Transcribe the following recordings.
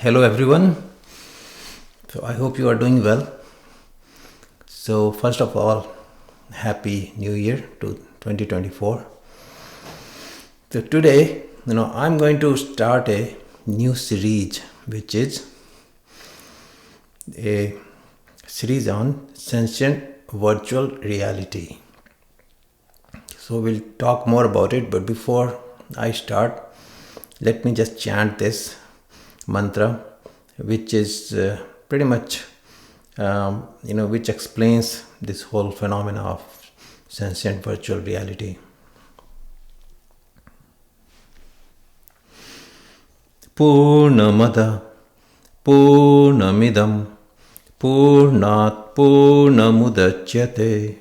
Hello everyone. So I hope you are doing well. So first of all, Happy New Year to 2024. So today, I'm going to start a new series, which is a series on sentient virtual reality. So we'll talk more about it, but before I start, let me just chant this mantra, which is pretty much, which explains this whole phenomena of sentient virtual reality. Purnamada Purnamidam Purnat Purnamudachyate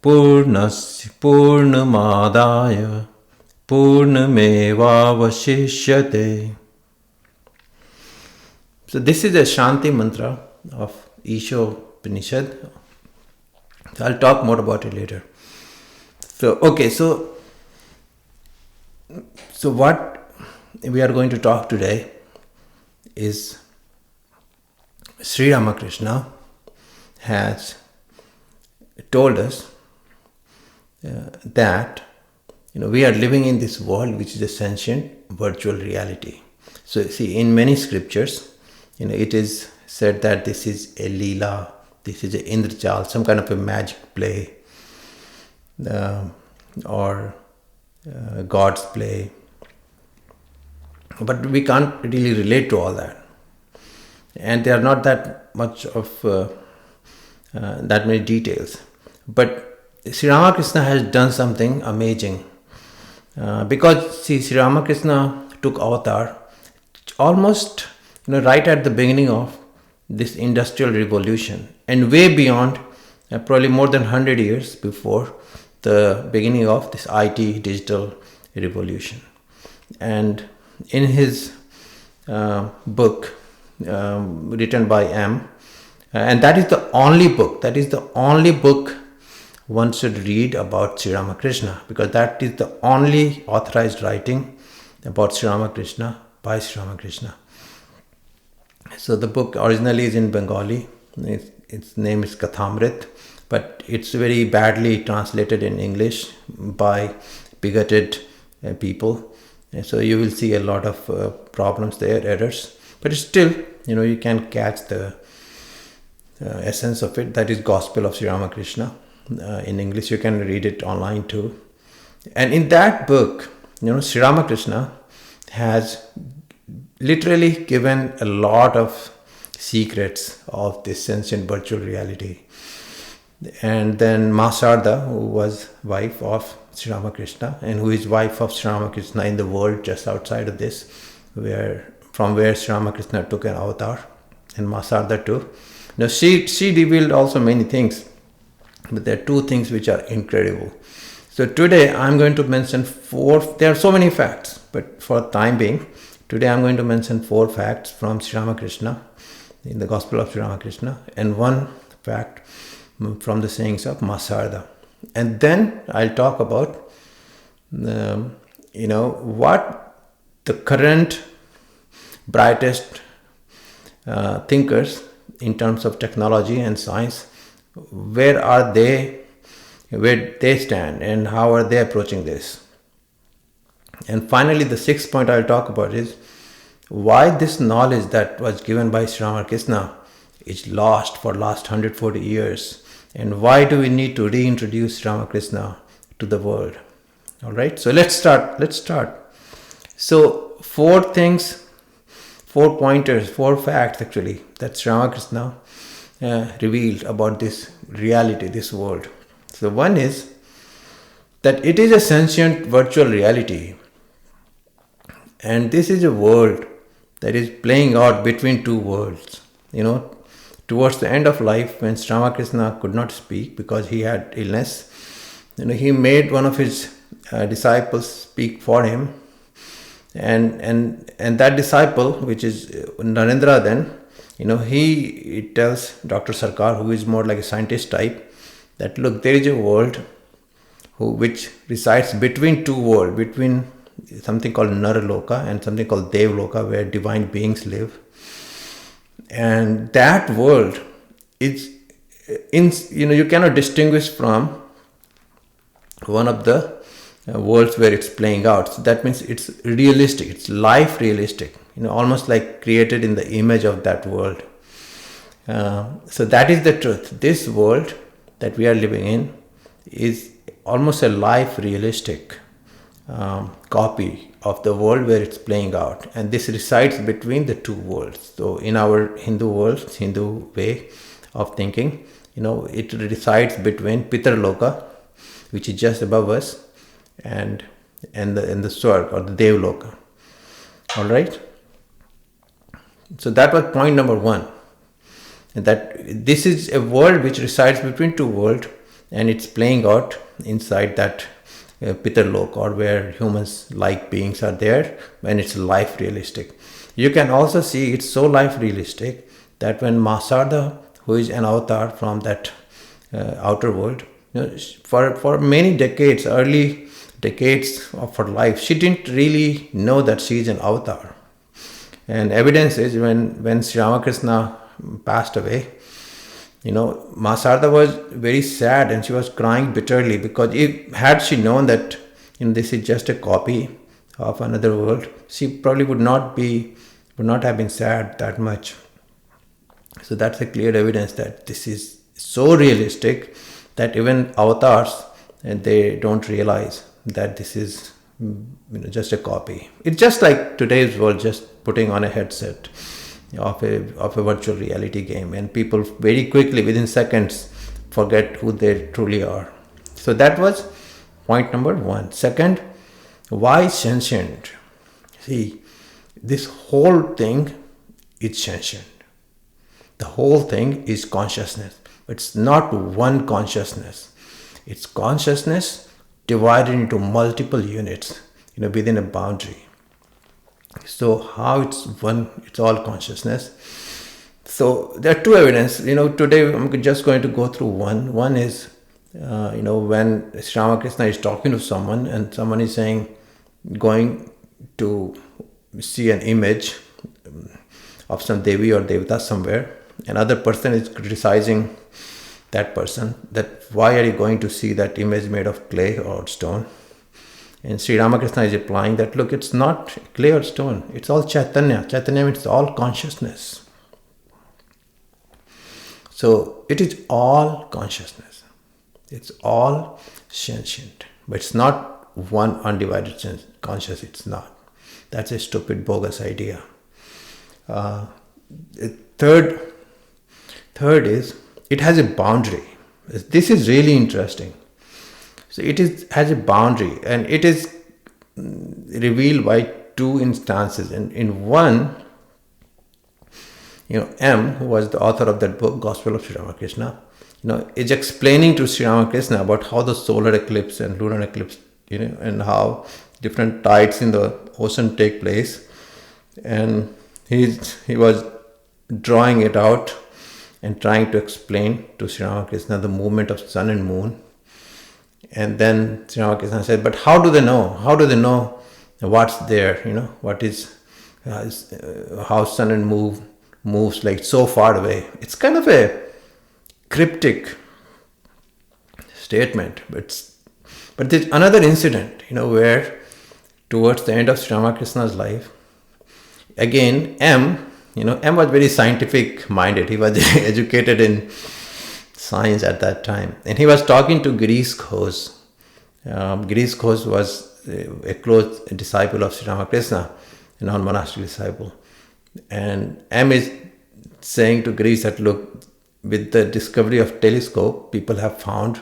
Purnasya Purnamadaya Purnamevavashishyate. So this is a Shanti mantra of Upanishad. So I'll talk more about it later. So what we are going to talk today is Sri Ramakrishna has told us that we are living in this world which is a sentient virtual reality. So see, in many scriptures, it is said that this is a Leela, this is a Indrajal, some kind of a magic play, or God's play. But we can't really relate to all that. And there are not that much of that many details. But Sri Ramakrishna has done something amazing. Because Sri Ramakrishna took avatar almost right at the beginning of this industrial revolution, and way beyond, probably more than 100 years before the beginning of this IT digital revolution. And in his book written by M, and that is the only book one should read about Sri Ramakrishna, because that is the only authorized writing about Sri Ramakrishna by Sri Ramakrishna. So the book originally is in Bengali. Its name is Kathamrit, but it's very badly translated in English by bigoted people. And so you will see a lot of problems there, errors. But still, you can catch the essence of it. That is Gospel of Sri Ramakrishna. In English, you can read it online too. And in that book, Sri Ramakrishna has literally given a lot of secrets of this sentient virtual reality. And then Ma Sarada, who was wife of Sri Ramakrishna and who is wife of Sri Ramakrishna in the world just outside of this, from where Sri Ramakrishna took an avatar, and Ma Sarada too. Now she revealed also many things, but there are two things which are incredible. So today I'm going to mention there are so many facts, but for time being, today I'm going to mention 4 facts from Sri Ramakrishna in the Gospel of Sri Ramakrishna, and 1 fact from the sayings of Ma Sarada. And then I'll talk about what the current brightest thinkers in terms of technology and science, where they stand and how are they approaching this. And finally, the 6th point I'll talk about is why this knowledge that was given by Sri Ramakrishna is lost for last 140 years, and why do we need to reintroduce Sri Ramakrishna to the world. All right, so let's start. So 4 facts actually that Sri Ramakrishna revealed about this reality, this world. So one is that it is a sentient virtual reality, and this is a world that is playing out between 2 worlds. Towards the end of life, when Sri Ramakrishna could not speak because he had illness, he made one of his disciples speak for him, and that disciple, which is Narendra then, he tells Dr. Sarkar, who is more like a scientist type, that look, there is a world which resides between 2 worlds, between something called Naraloka and something called Devloka, where divine beings live. And that world is, you cannot distinguish from one of the worlds where it's playing out. So that means it's realistic, it's life realistic, almost like created in the image of that world. So that is the truth. This world that we are living in is almost a life realistic copy of the world where it's playing out, and this resides between the two worlds. So in our Hindu world, Hindu way of thinking, it resides between Pitarloka, which is just above us, and the Swarg or the Devloka. All right. So that was point number one. That this is a world which resides between two worlds, and it's playing out inside that Pitarloka, or where humans like beings are there, when it's life realistic. You can also see it's so life realistic that when Sarada, who is an avatar from that outer world, for many decades, early decades of her life, she didn't really know that she is an avatar. And evidence is when Sri Ramakrishna passed away, Sarada was very sad and she was crying bitterly, because had she known that this is just a copy of another world, she probably would not have been sad that much. So that's a clear evidence that this is so realistic that even avatars, they don't realize that this is just a copy. It's just like today's world, just putting on a headset of a virtual reality game, and people very quickly, within seconds, forget who they truly are. So that was point number one. Second, why sentient? See, this whole thing is sentient. The whole thing is consciousness. It's not one consciousness. It's consciousness divided into multiple units, within a boundary. So how it's one, it's all consciousness. So there are two evidence. Today I'm just going to go through one. One is, when Sri Ramakrishna is talking to someone and someone is saying, going to see an image of some Devi or Devata somewhere, another person is criticizing that person, that why are you going to see that image made of clay or stone? And Sri Ramakrishna is replying that, look, it's not clay or stone, it's all Chaitanya. Chaitanya means all consciousness. So it is all consciousness. It's all sentient. But it's not one undivided conscious, it's not. That's a stupid, bogus idea. Third is, it has a boundary. This is really interesting. So it has a boundary, and it is revealed by two instances. And in one, M, who was the author of that book, Gospel of Sri Ramakrishna, is explaining to Sri Ramakrishna about how the solar eclipse and lunar eclipse, and how different tides in the ocean take place. And he was drawing it out and trying to explain to Sri Ramakrishna the movement of sun and moon. And then Sri Ramakrishna said, but how do they know? How do they know what's there? What is, how sun and moon moves like so far away? It's kind of a cryptic statement. But there's another incident, where towards the end of Sri Ramakrishna's life, again, M was very scientific minded. He was educated in science at that time, and he was talking to Girish Ghosh. Girish Ghosh was a close disciple of Sri Ramakrishna, a non-monastic disciple. And M is saying to Girish that, look, with the discovery of telescope, people have found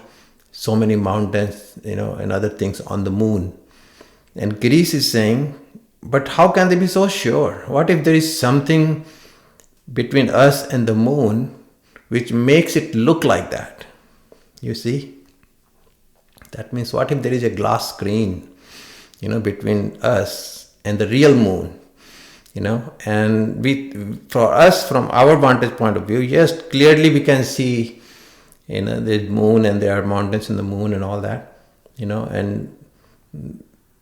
so many mountains, and other things on the moon. And Girish is saying, but how can they be so sure? What if there is something between us and the moon which makes it look like that? You see? That means, what if there is a glass screen, between us and the real moon? And for us, from our vantage point of view, yes, clearly we can see, the moon, and there are mountains in the moon and all that, and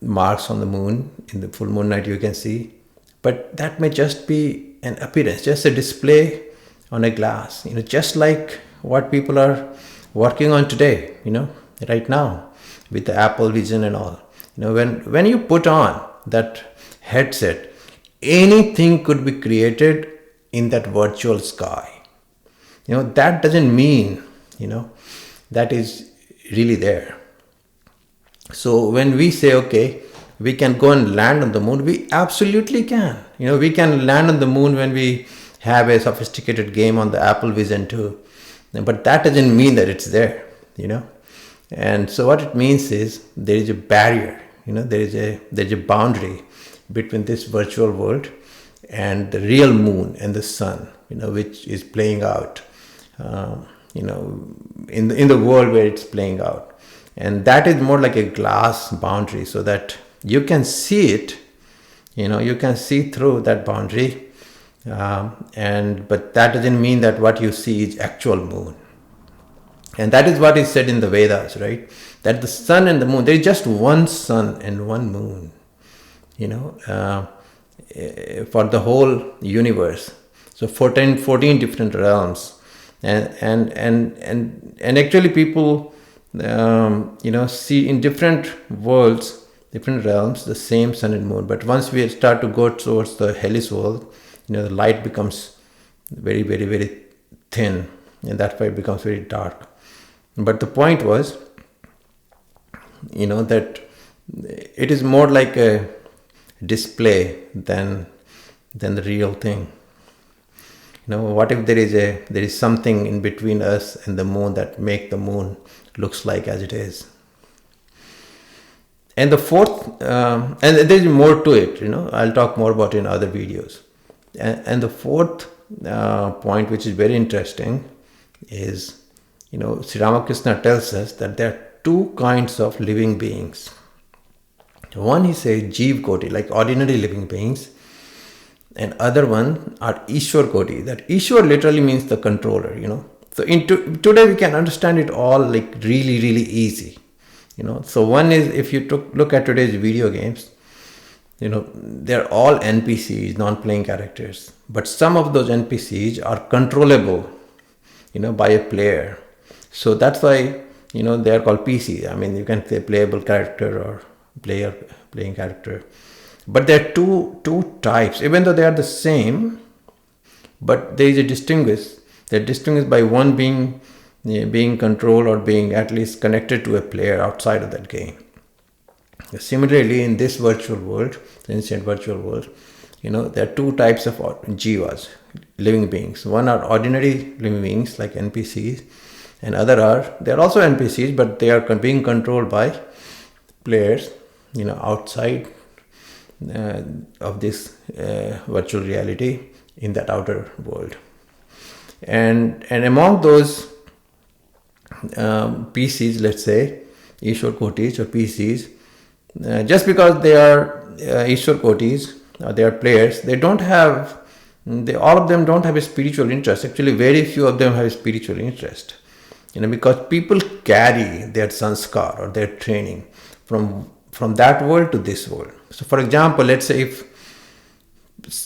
marks on the moon. In the full moon night you can see, but that may just be an appearance, just a display on a glass, just like what people are working on today, right now with the Apple Vision and all. When you put on that headset, anything could be created in that virtual sky. That doesn't mean that is really there. So when we say, okay, we can go and land on the moon, we absolutely can. We can land on the moon when we have a sophisticated game on the Apple Vision too. But that doesn't mean that it's there, And so what it means is there is a barrier, there's a boundary between this virtual world and the real moon and the sun, which is playing out, in the world where it's playing out. And that is more like a glass boundary, so that you can see it, you can see through that boundary. But that doesn't mean that what you see is actual moon. And that is what is said in the Vedas, right? That the sun and the moon, there is just one sun and one moon, for the whole universe. So 14 different realms. And actually people, see in different worlds, different realms, the same sun and moon. But once we start to go towards the hellish world, the light becomes very, very, very thin, and that's why it becomes very dark. But the point was, that it is more like a display than the real thing. What if there is something in between us and the moon that make the moon looks like as it is? And the fourth, and there is more to it. I'll talk more about it in other videos. And the fourth point, which is very interesting, is, Sri Ramakrishna tells us that there are two kinds of living beings. One he says Jeeva Koti, like ordinary living beings, and other one are Ishwar Koti. That Ishwar literally means the controller, So today we can understand it all like really, really easy, So one is, if you look at today's video games, they're all NPCs, non-playing characters. But some of those NPCs are controllable, by a player. So that's why, they are called PC. I mean, you can say playable character or playing character. But there are two types, even though they are the same, but there is a distinguish. They're distinguished by one being controlled or being at least connected to a player outside of that game. Similarly, in this virtual world, the ancient virtual world, there are two types of jivas, living beings. One are ordinary living beings like NPCs, and they're also NPCs, but they are being controlled by players, outside of this virtual reality in that outer world. And among those PCs, let's say, Ishwar Kotis or PCs, just because they are Ishwar Kotis, they are players, all of them don't have a spiritual interest. Actually, very few of them have a spiritual interest. Because people carry their sanskar or their training from that world to this world. So for example, let's say if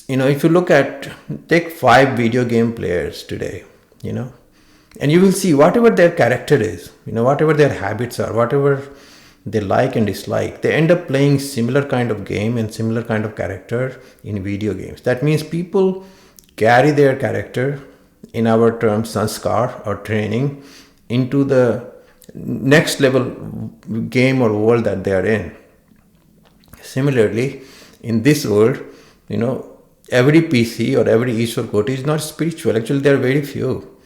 you take 5 video game players today, and you will see whatever their character is, whatever their habits are, whatever they like and dislike, they end up playing similar kind of game and similar kind of character in video games. That means people carry their character, in our terms sanskar or training, into the next level game or world that they are in. Similarly, in this world, every PC or every Ishwar Koti is not spiritual. Actually, there are very few.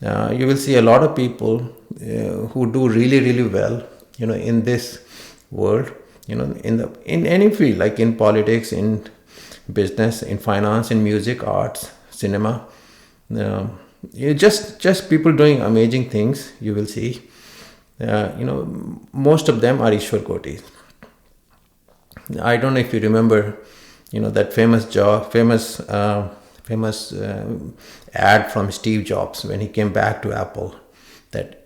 You will see a lot of people who do really, really well, in this world, in any field, like in politics, in business, in finance, in music, arts, cinema. Just people doing amazing things, you will see. Most of them are Ishwar Kotis. I don't know if you remember, that famous ad from Steve Jobs when he came back to Apple, that,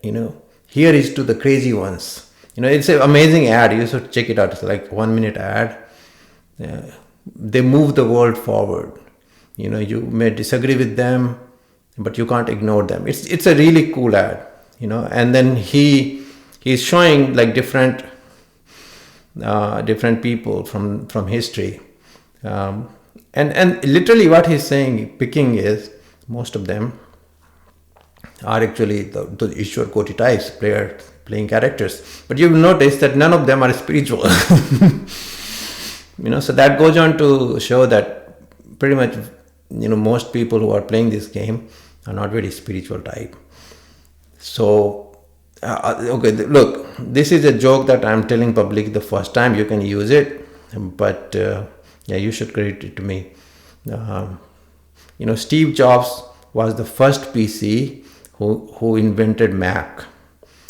here is to the crazy ones, It's an amazing ad. You should check it out. It's like 1 minute ad. They move the world forward. You may disagree with them, but you can't ignore them. It's a really cool ad. And then he's showing like different people from history, and literally what he's saying, picking is most of them are actually the Ishwar Koti types, playing characters. But you'll notice that none of them are spiritual. So that goes on to show that pretty much, most people who are playing this game are not very spiritual type. So, okay, look, this is a joke that I'm telling public the first time. You can use it, but you should credit it to me. Steve Jobs was the first PC who invented Mac.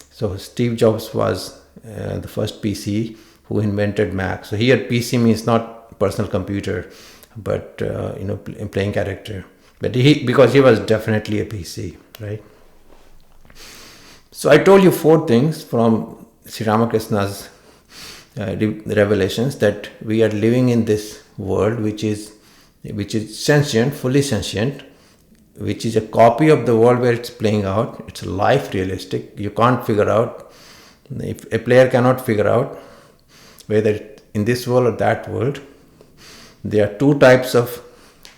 So Steve Jobs was the first PC who invented Mac. So here PC means not personal computer, but playing character. But because he was definitely a PC, right? So I told you 4 things from Sri Ramakrishna's revelations, that we are living in this world which is sentient, fully sentient, which is a copy of the world where it's playing out. It's life realistic. You can't figure out, if a player cannot figure out whether it's in this world or that world. There are 2 types of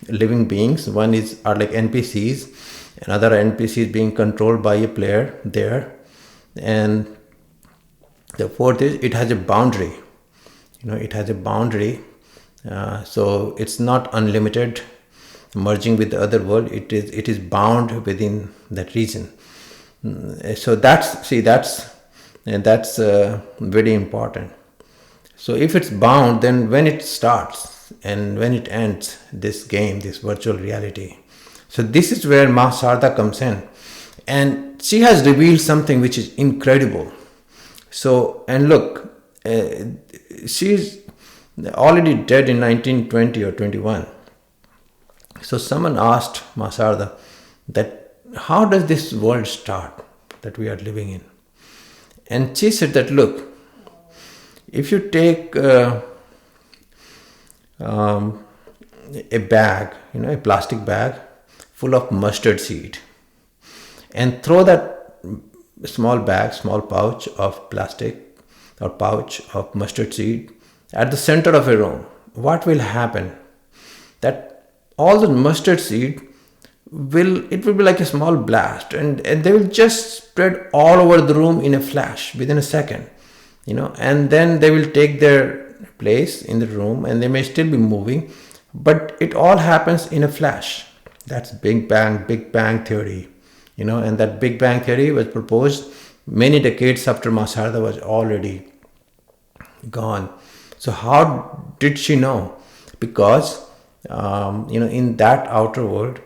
living beings. One are like NPCs, another NPCs being controlled by a player there, and the 4th is it has a boundary. It has a boundary, so it's not unlimited merging with the other world. It is bound within that region. So that's very important. So if it's bound, then when it starts and when it ends, this game, this virtual reality. So this is where Ma Sarada comes in, and she has revealed something which is incredible. So, and look, she's already dead in 1920 or 21. So someone asked Ma Sarada that how does this world start that we are living in? And she said that, look, if you take a bag, a plastic bag full of mustard seed, and throw that small pouch of plastic or pouch of mustard seed at the center of a room, what will happen? That all the mustard seed will be like a small blast, and they will just spread all over the room in a flash, within a second, and then they will take their place in the room, and they may still be moving, but it all happens in a flash. That's Big Bang theory, and that Big Bang theory was proposed many decades after Ma Sarada was already gone. So how did she know? Because in that outer world,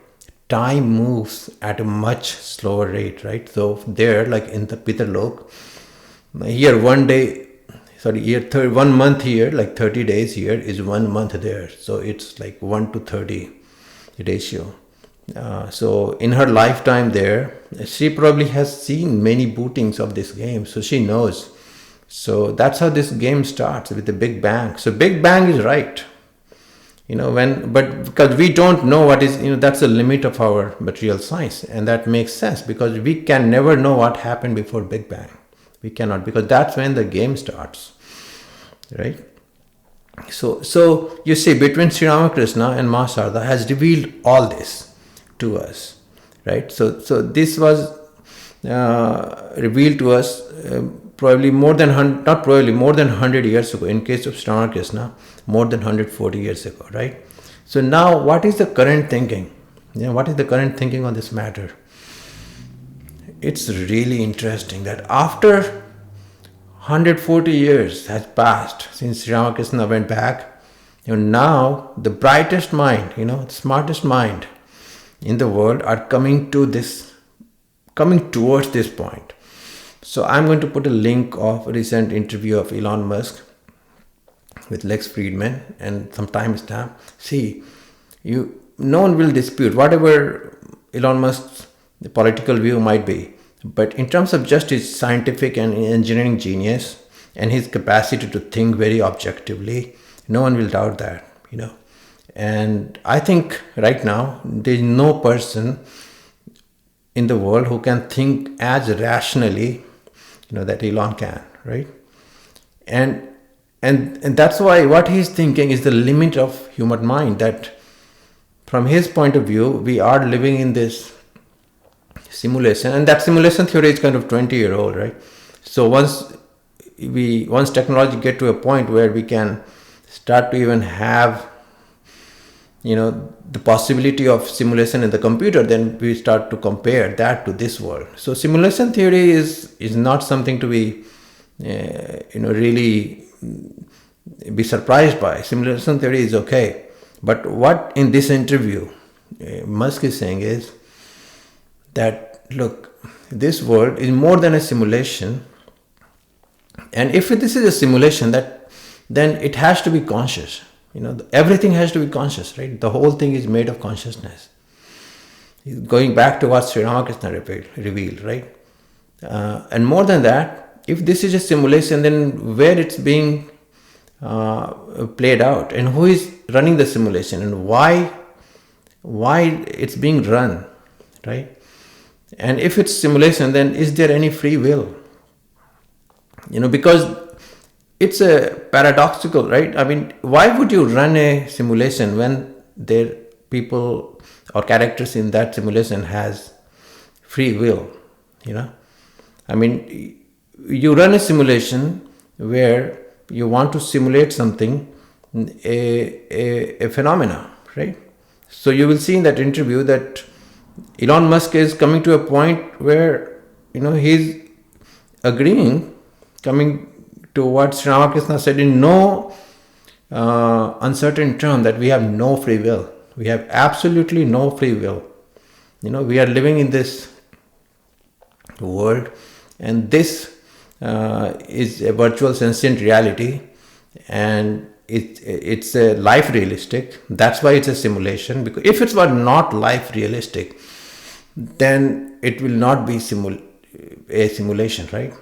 time moves at a much slower rate, right? So there, like in the Pitarlok, here 1 month here, like 30 days here is 1 month there. So it's like 1 to 30 ratio. So in her lifetime there, she probably has seen many bootings of this game, so she knows. So that's how this game starts, with the Big Bang. So Big Bang is right, but because we don't know what is, that's the limit of our material science, and that makes sense because we can never know what happened before Big Bang. We cannot, because that's when the game starts, right? So you see, between Sri Ramakrishna and Ma Sarada has revealed all this to us, right? So this was revealed to us probably more than 100 years ago. In case of Sri Ramakrishna, more than 140 years ago, right? So now, what is the current thinking? What is the current thinking on this matter? It's really interesting that after 140 years has passed since Sri Ramakrishna went back, now the brightest mind, the smartest mind in the world are coming towards this point. So I'm going to put a link of a recent interview of Elon Musk with Lex Friedman and some timestamp. See, no one will dispute whatever Elon Musk's political view might be, but in terms of just his scientific and engineering genius, and his capacity to think very objectively. No one will doubt that, And I think right now there is no person in the world who can think as rationally, that Elon can, right? And that's why what he's thinking is the limit of human mind, that from his point of view, we are living in this simulation, and that simulation theory is kind of 20-year-old, right? So once technology get to a point where we can start to even have, the possibility of simulation in the computer, then we start to compare that to this world. So simulation theory is not something to be, really be surprised by. Simulation theory is okay. But what in this interview Musk is saying is that, look, this world is more than a simulation. And if this is a simulation, then it has to be conscious. Everything has to be conscious, right? The whole thing is made of consciousness. Going back to what Sri Ramakrishna revealed, right? And more than that, if this is a simulation, then where it's being played out, and who is running the simulation, and why it's being run, right? And if it's simulation, then is there any free will? Because it's a paradoxical, right? I mean, why would you run a simulation when there people or characters in that simulation has free will? I mean, you run a simulation where you want to simulate something, a phenomena, right? So you will see in that interview that Elon Musk is coming to a point where, he's agreeing, coming to what Sri Ramakrishna said in no uncertain term, that we have no free will. We have absolutely no free will. We are living in this world, and this is a virtual sentient reality, and it's a life realistic. That's why it's a simulation, because if it were not life realistic, then it will not be a simulation, right?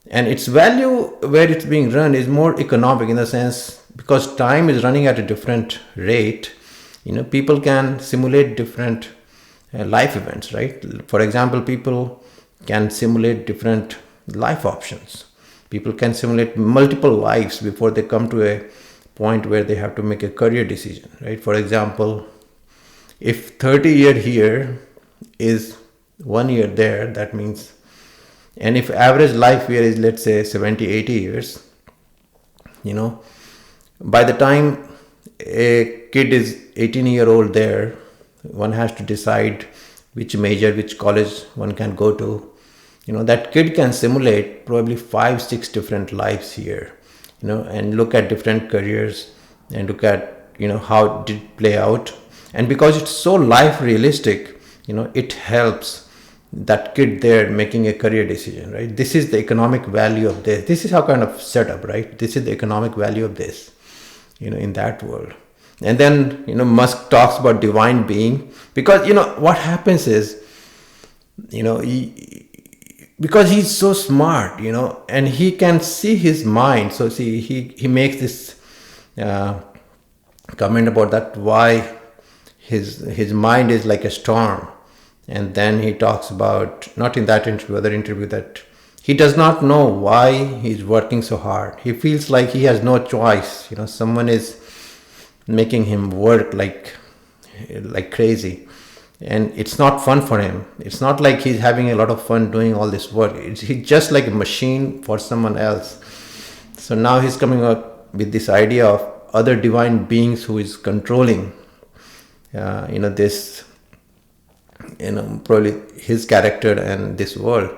And its value where it's being run is more economic, in the sense, because time is running at a different rate, people can simulate different life events, right? For example, people can simulate different life options. People can simulate multiple lives before they come to a point where they have to make a career decision, right? For example, if 30 years here is 1 year there, that means, and if average life here is, let's say, 70, 80 years, by the time a kid is 18-year-old there, one has to decide which major, which college one can go to. That kid can simulate probably 5-6 different lives here, and look at different careers and look at, how it did play out. And because it's so life realistic, it helps that kid there making a career decision, right? This is the economic value of this. This is how kind of setup, right? This is the economic value of this, in that world. And then, Musk talks about divine being, because, what happens is, because he's so smart, and he can see his mind. So see, he makes this comment about that, why his mind is like a storm. And then he talks about, not in that interview, other interview, that he does not know why he's working so hard. He feels like he has no choice. Someone is making him work like crazy. And it's not fun for him. It's not like he's having a lot of fun doing all this work. He's just like a machine for someone else. So now he's coming up with this idea of other divine beings who is controlling, this, probably his character and this world.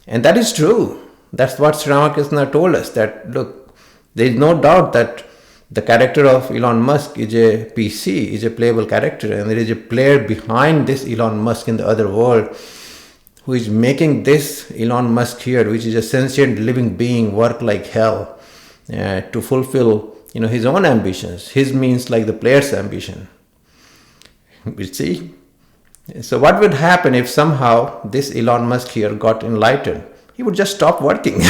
And that is true. That's what Sri Ramakrishna told us, that, look, there is no doubt that the character of Elon Musk is a PC, is a playable character, and there is a player behind this Elon Musk in the other world who is making this Elon Musk here, which is a sentient living being, work like hell to fulfill, his own ambitions. His means like the player's ambition. You see? So what would happen if somehow this Elon Musk here got enlightened? He would just stop working.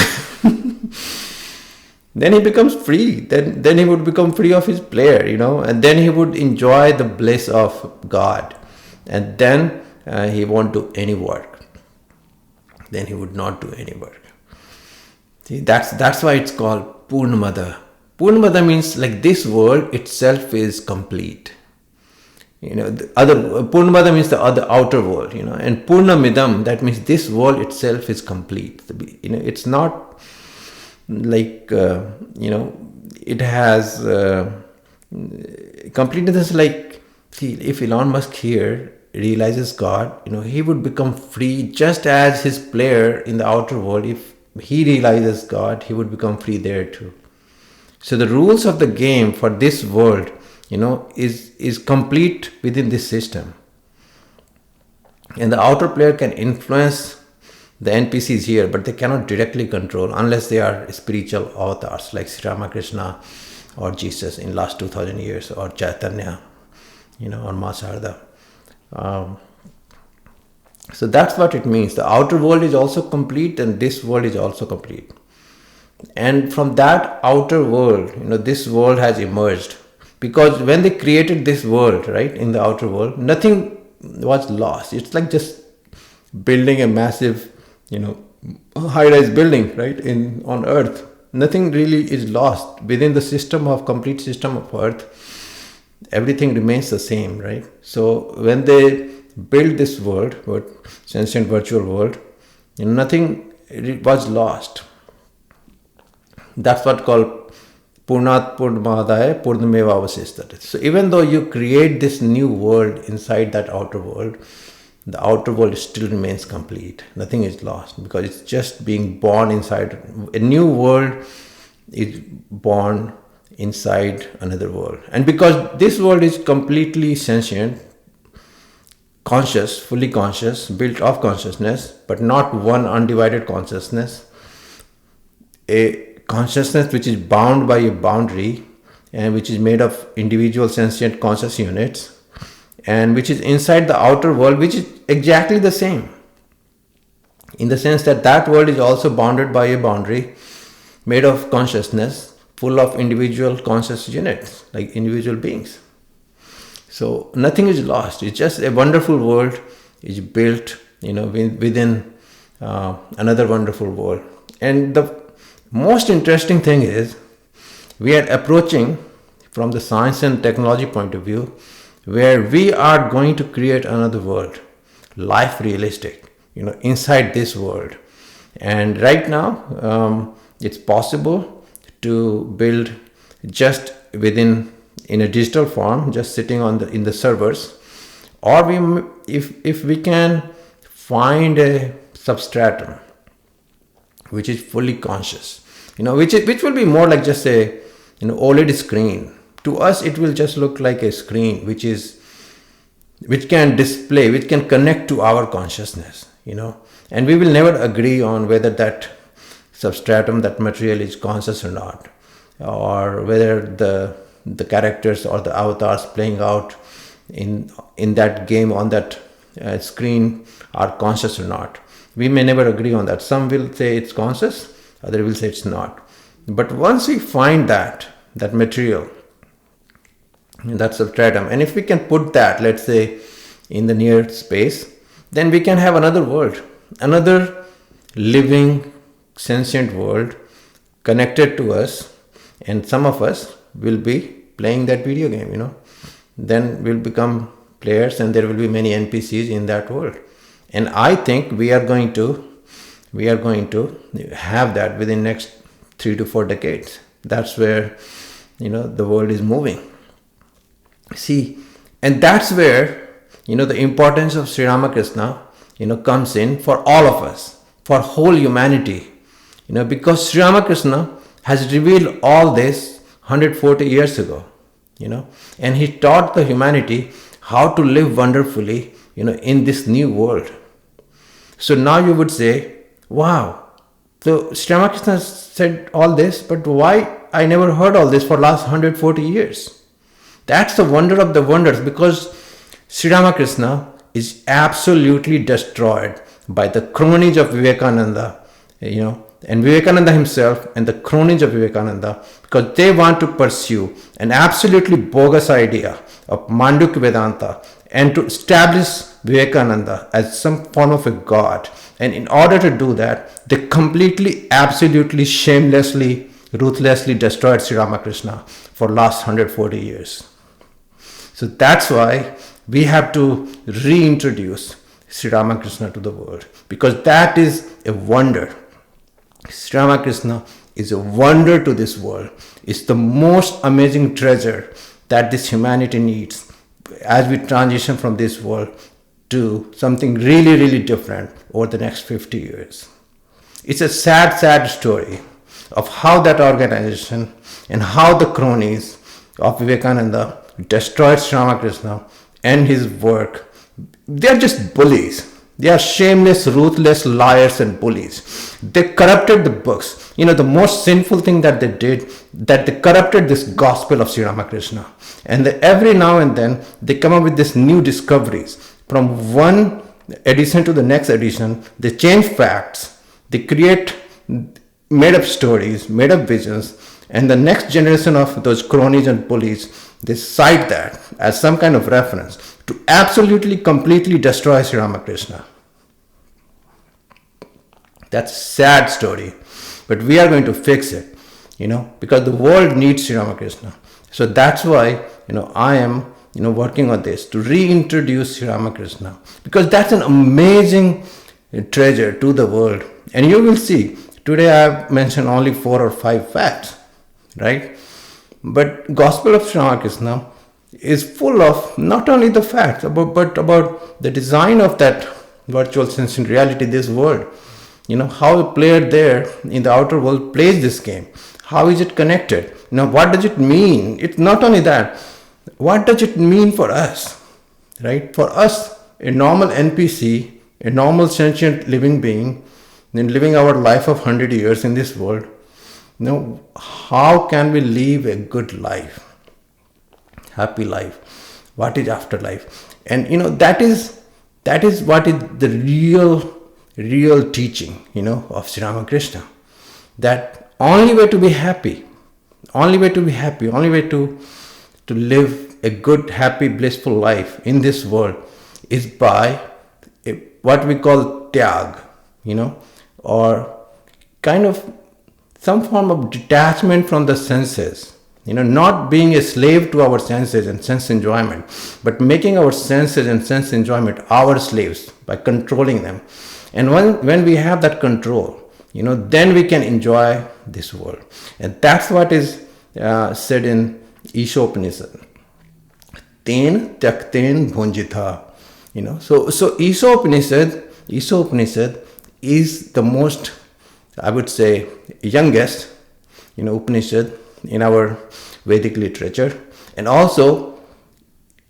then he becomes free. Then he would become free of his player, and then he would enjoy the bliss of God. And then he won't do any work. Then he would not do any work. See, that's why it's called Purnamada. Purnamada means like this world itself is complete. The other Purnamada means the other outer world, and Purnamidam, that means this world itself is complete. It's not like it has completeness. Like, see, if Elon Musk here realizes God, he would become free just as his player in the outer world. If he realizes God, he would become free there too. So the rules of the game for this world, is complete within this system. And the outer player can influence the NPCs here, but they cannot directly control unless they are spiritual avatars like Sri Ramakrishna or Jesus in last 2000 years, or Chaitanya, or Ma Sarada. So that's what it means. The outer world is also complete, and this world is also complete. And from that outer world, this world has emerged. Because when they created this world, right, in the outer world, nothing was lost. It's like just building a massive, high-rise building, right, on Earth. Nothing really is lost. Within the complete system of Earth, everything remains the same, right? So when they built this world, sentient virtual world, nothing was lost. That's what called Purnat Purnamadaya Purnameva Avasishtati. So even though you create this new world inside that outer world, the outer world still remains complete. Nothing is lost because it's just being born inside. A new world is born inside another world. And because this world is completely sentient, conscious, fully conscious, built of consciousness, but not one undivided consciousness, a consciousness which is bound by a boundary and which is made of individual sentient conscious units, and which is inside the outer world, which is exactly the same, in the sense that that world is also bounded by a boundary made of consciousness, full of individual conscious units, like individual beings. So nothing is lost. It's just a wonderful world is built, within another wonderful world. And the most interesting thing is, we are approaching from the science and technology point of view, where we are going to create another world, life realistic, inside this world. And right now, it's possible to build just in a digital form, just sitting in the servers, or if we can find a substratum which is fully conscious, which will be more like just a OLED screen. To us, it will just look like a screen which can display, which can connect to our consciousness, and we will never agree on whether that substratum, that material is conscious or not, or whether the characters or the avatars playing out in that game on that screen are conscious or not. We may never agree on that. Some will say it's conscious, others will say it's not. But once we find that material, that substratum, and if we can put that, let's say, in the near space, then we can have another world, another living, sentient world connected to us, and some of us will be playing that video game, Then we'll become players, and there will be many NPCs in that world. And I think we are going to have that within next 3 to 4 decades. That's where, the world is moving. See, and that's where, the importance of Sri Ramakrishna, comes in for all of us, for whole humanity. Because Sri Ramakrishna has revealed all this 140 years ago, and he taught the humanity how to live wonderfully, in this new world. So now you would say, wow, so Sri Ramakrishna said all this, but why I never heard all this for last 140 years? That's the wonder of the wonders, because Sri Ramakrishna is absolutely destroyed by the cronies of Vivekananda, and Vivekananda himself and the cronies of Vivekananda, because they want to pursue an absolutely bogus idea of Mandukya Vedanta and to establish Vivekananda as some form of a god. And in order to do that, they completely, absolutely, shamelessly, ruthlessly destroyed Sri Ramakrishna for last 140 years. So that's why we have to reintroduce Sri Ramakrishna to the world, because that is a wonder. Sri Ramakrishna is a wonder to this world. It's the most amazing treasure that this humanity needs as we transition from this world to something really, really different over the next 50 years. It's a sad, sad story of how that organization and how the cronies of Vivekananda destroyed Sri Ramakrishna and his work. They are just bullies. They are shameless, ruthless liars and bullies. They corrupted the books. The most sinful thing that they did, that they corrupted this gospel of Sri Ramakrishna. And every now and then, they come up with these new discoveries. From one edition to the next edition, they change facts. They create made-up stories, made-up visions. And the next generation of those cronies and bullies, they cite that as some kind of reference to absolutely, completely destroy Sri Ramakrishna. That's a sad story, but we are going to fix it, because the world needs Sri Ramakrishna. So that's why, I am, working on this to reintroduce Sri Ramakrishna, because that's an amazing treasure to the world. And you will see, today I have mentioned only 4 or 5 facts, right? But Gospel of Sri Ramakrishna is full of not only the facts, but about the design of that virtual sensing reality, this world. How a player there in the outer world plays this game. How is it connected? What does it mean? It's not only that. What does it mean for us? Right? For us, a normal NPC, a normal sentient living being, then living our life of 100 years in this world, how can we live a good life? Happy life? What is afterlife? And that is what is the real teaching, of Sri Ramakrishna. That only way to be happy, only way to live a good, happy, blissful life in this world is by what we call tyag, or kind of some form of detachment from the senses. Not being a slave to our senses and sense enjoyment, but making our senses and sense enjoyment our slaves by controlling them. And when we have that control, then we can enjoy this world. And that's what is said in Ishopanishad. Ten tyakten bhunjitha. So Ishopanishad is the most, I would say, youngest, Upanishad in our Vedic literature, and also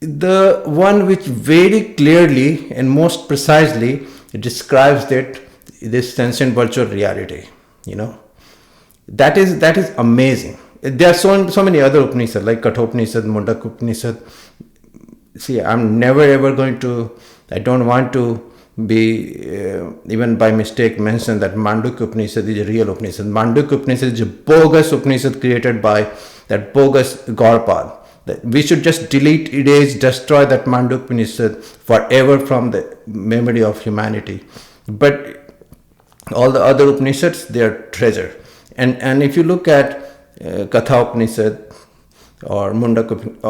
the one which very clearly and most precisely describes this sentient virtual reality. That is amazing. There are so many other Upanishads like Kathopanishad, Mandukya Upanishad. See, I'm never ever I don't want to be even by mistake mention that Mandukya Upanishad is a real Upanishad. Mandukya Upanishad is a bogus Upanishad created by that bogus Gaurpad. That we should just delete, erase, destroy that Mandukya Upanishad forever from the memory of humanity. But all the other Upanishads, they are treasure. And if you look at Katha Upanishad or Mandukya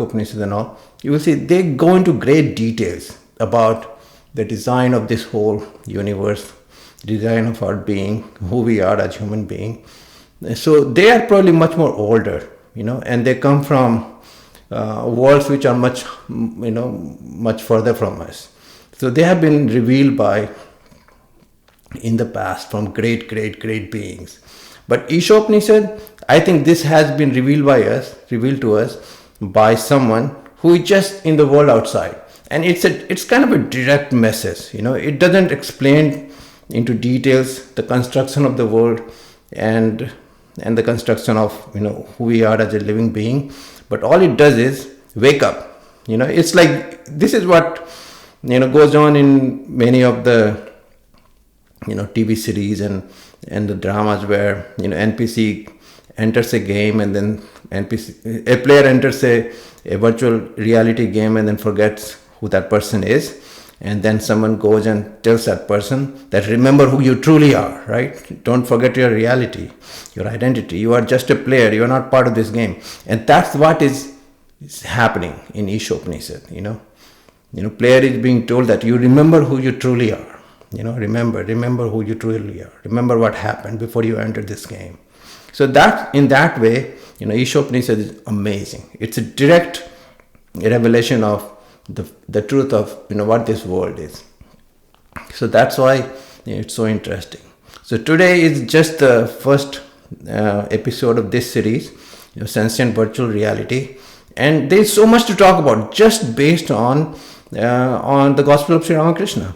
Upanishad and all, you will see they go into great details about the design of this whole universe, design of our being, who we are as human beings. So they are probably much more older, and they come from worlds which are much further from us. So they have been revealed in the past from great beings. But Ishopanishad, I think this has been revealed to us by someone who is just in the world outside. And it's kind of a direct message, it doesn't explain into details the construction of the world and the construction of, who we are as a living being. But all it does is wake up, it's like, this is what, goes on in many of the TV series and the dramas where NPC enters a game, and then a player enters a virtual reality game and then forgets who that person is, and then someone goes and tells that person that remember who you truly are, right? Don't forget your reality, your identity. You are just a player. You are not part of this game. And that's what is happening in Upanishad. Player is being told that you remember who you truly are. Remember who you truly are. Remember what happened before you entered this game. So that in that way, Upanishad is amazing. It's a direct revelation of the truth of what this world is. So that's why it's so interesting. So today is just the first episode of this series, Sentient Virtual Reality, and there's so much to talk about just based on the Gospel of Sri Ramakrishna.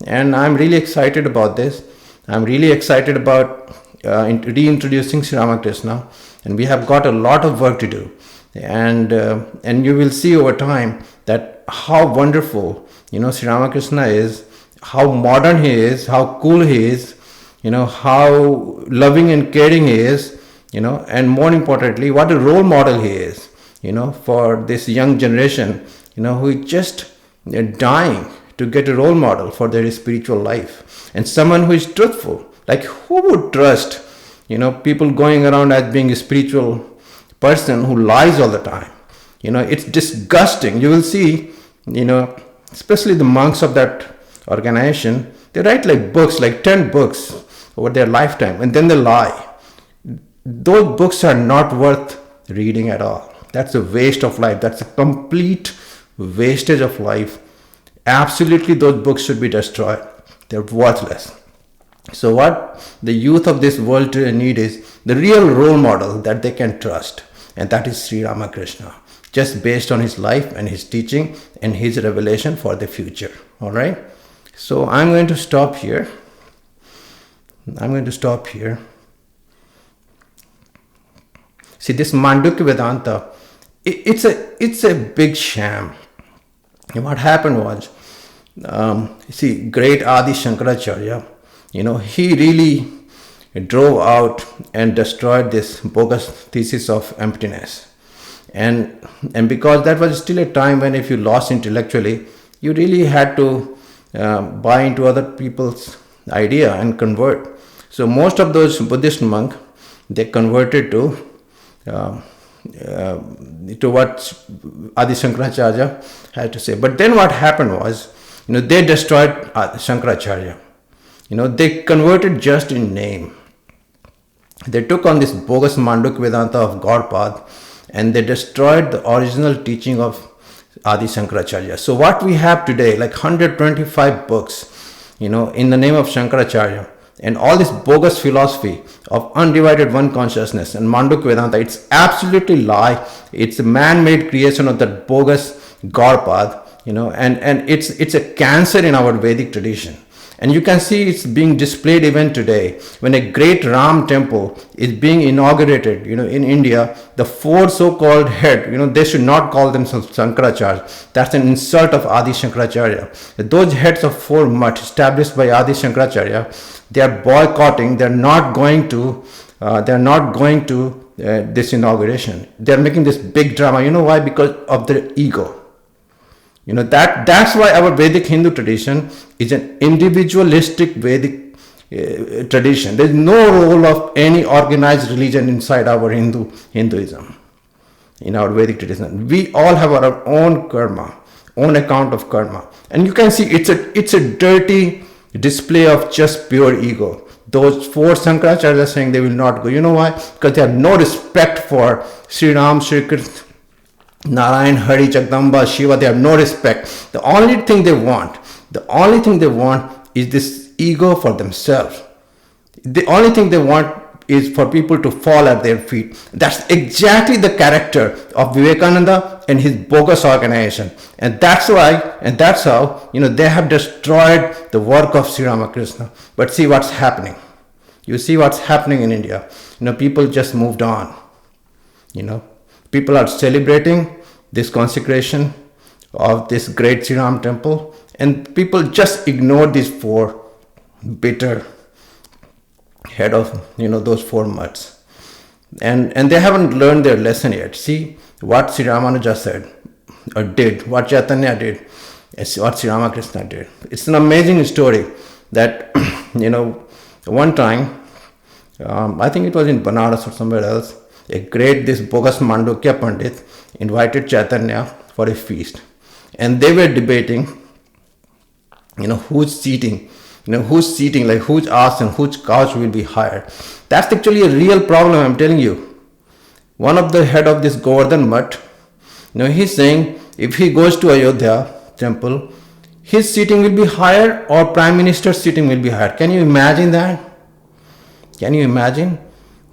And I'm really excited about this. I'm really excited about reintroducing Sri Ramakrishna, and we have got a lot of work to do. And you will see over time that how wonderful Sri Ramakrishna is, how modern he is, how cool he is, how loving and caring he is, and more importantly, what a role model he is, for this young generation, who is just dying to get a role model for their spiritual life, and someone who is truthful. Like, who would trust people going around as being a spiritual person who lies all the time? It's disgusting. You will see, especially the monks of that organization, they write like books, like 10 books over their lifetime, and then they lie. Those books are not worth reading at all. That's a waste of life. That's a complete wastage of life. Absolutely, those books should be destroyed. They're worthless. So what the youth of this world need is the real role model that they can trust, and that is Sri Ramakrishna, just based on his life and his teaching and his revelation for the future. All right. So I'm going to stop here. See, this Mandukya Vedanta, it's a big sham. And what happened was, great Adi Shankaracharya, he really drove out and destroyed this bogus thesis of emptiness. And because that was still a time when if you lost intellectually, you really had to buy into other people's idea and convert. So most of those Buddhist monks, they converted to what Adi Shankaracharya had to say. But then what happened was, they destroyed Shankaracharya. They converted just in name. They took on this bogus Mandukya Vedanta of Vivartvaad, and they destroyed the original teaching of Adi Shankaracharya. So what we have today, like 125 books, in the name of Shankaracharya, and all this bogus philosophy of undivided one consciousness and Mandukya Vedanta, it's absolutely lie. It's a man-made creation of that bogus Vivartvaad, and it's a cancer in our Vedic tradition. And you can see it's being displayed even today. When a great Ram temple is being inaugurated, in India, the four so-called head, they should not call themselves Shankaracharya. That's an insult of Adi Shankaracharya. Those heads of four mutt established by Adi Shankaracharya, they are boycotting. They're not going to this inauguration. They're making this big drama. You know why? Because of their ego. That's why our Vedic Hindu tradition is an individualistic Vedic tradition. There's no role of any organized religion inside our Hinduism, in our Vedic tradition. We all have our own karma, own account of karma. And you can see it's a dirty display of just pure ego. Those four Shankaracharya are saying they will not go. You know why? Because they have no respect for Sri Ram, Sri Krishna, Narayan, Hari, Jagdamba, Shiva. They have no respect. The only thing they want is this ego for themselves. The only thing they want is for people to fall at their feet. That's exactly the character of Vivekananda and his bogus organization. And that's how, they have destroyed the work of Sri Ramakrishna. But see what's happening. You see what's happening in India. People just moved on. People are celebrating this consecration of this great Sri Ram temple, and people just ignore these four bitter head of those four mutts, and they haven't learned their lesson yet. See what Sri Ramanuja said or did, what Chaitanya did, what Sri Ramakrishna did. It's an amazing story that one time, I think it was in Banaras or somewhere else, this bogus Mandukya Pandit invited Chaitanya for a feast, and they were debating who's seating, like whose ass and whose couch will be higher. That's actually a real problem, I'm telling you. One of the head of this Govardhan Mutt, he's saying if he goes to Ayodhya temple, his seating will be higher or Prime Minister's seating will be higher. Can you imagine that? Can you imagine?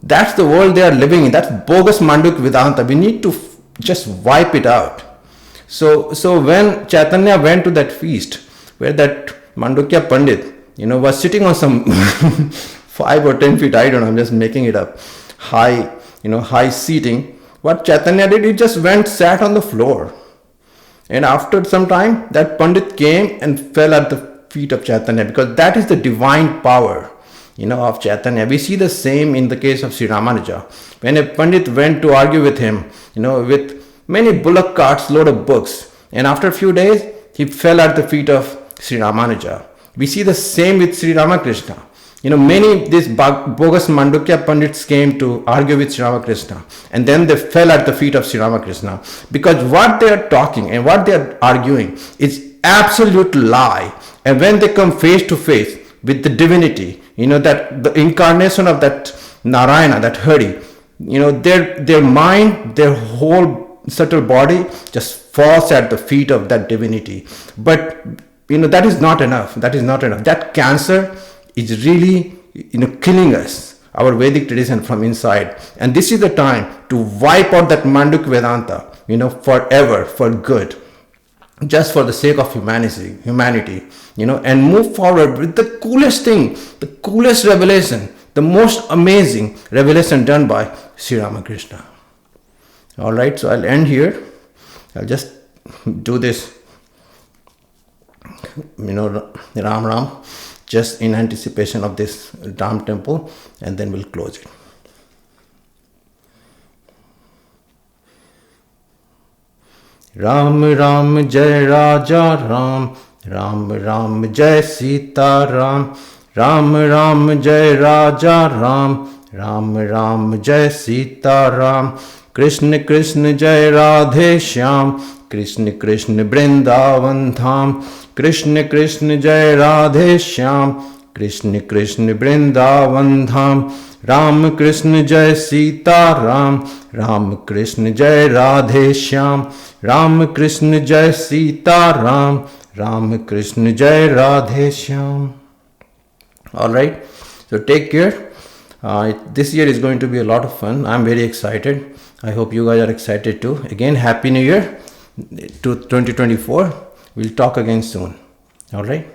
That's the world they are living in. That's bogus Mandukya Vedanta. We need to just wipe it out. So when Chaitanya went to that feast, where that Mandukya Pandit, was sitting on some 5 or 10 feet, I don't know, I'm just making it up, high seating, what Chaitanya did, he just sat on the floor. And after some time, that Pandit came and fell at the feet of Chaitanya, because that is the divine power, of Chaitanya. We see the same in the case of Sri Ramanuja. When a Pandit went to argue with him, with many bullock carts load of books, and after a few days, he fell at the feet of Sri Ramanuja. We see the same with Sri Ramakrishna. Many these bogus Mandukya Pandits came to argue with Sri Ramakrishna, and then they fell at the feet of Sri Ramakrishna, because what they are talking and what they are arguing is absolute lie. And when they come face to face with the divinity, that the incarnation of that Narayana, that Hari, their mind, their whole subtle body just falls at the feet of that divinity. But that is not enough. That is not enough. That cancer is really killing us, our Vedic tradition from inside. And this is the time to wipe out that Mandukya Vedanta, forever, for good, just for the sake of humanity, and move forward with the coolest thing, the coolest revelation, the most amazing revelation done by Sri Ramakrishna. Alright, so I'll end here. I'll just do this, Ram Ram, just in anticipation of this Ram temple, and then we'll close it. Ram Ram Jai Raja Ram, Ram Ram Jai Sita Ram, Ram Ram Jai Raja Ram, Ram Ram Jai Sita Ram, Krishna Krishna Jai Radhe Shyam, Krishna Krishna Vrindavan Dham, Krishna Krishna Jai Radhe Shyam, Krishna Krishna Vrindavan Dham, Ram Krishna Jai Sita Ram, Ram Krishna Jai Radhe Shyam, Ram Krishna Jai Sita Ram, Ram Krishna Jai Radhe Shyam. Alright, so take care. This year is going to be a lot of fun. I'm very excited. I hope you guys are excited too. Again, Happy New Year to 2024. We'll talk again soon. Alright.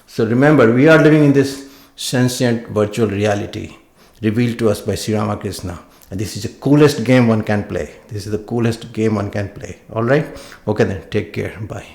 So remember, we are living in this sentient virtual reality revealed to us by Sri Ramakrishna. And this is the coolest game one can play. This is the coolest game one can play. Alright. Okay then. Take care. Bye.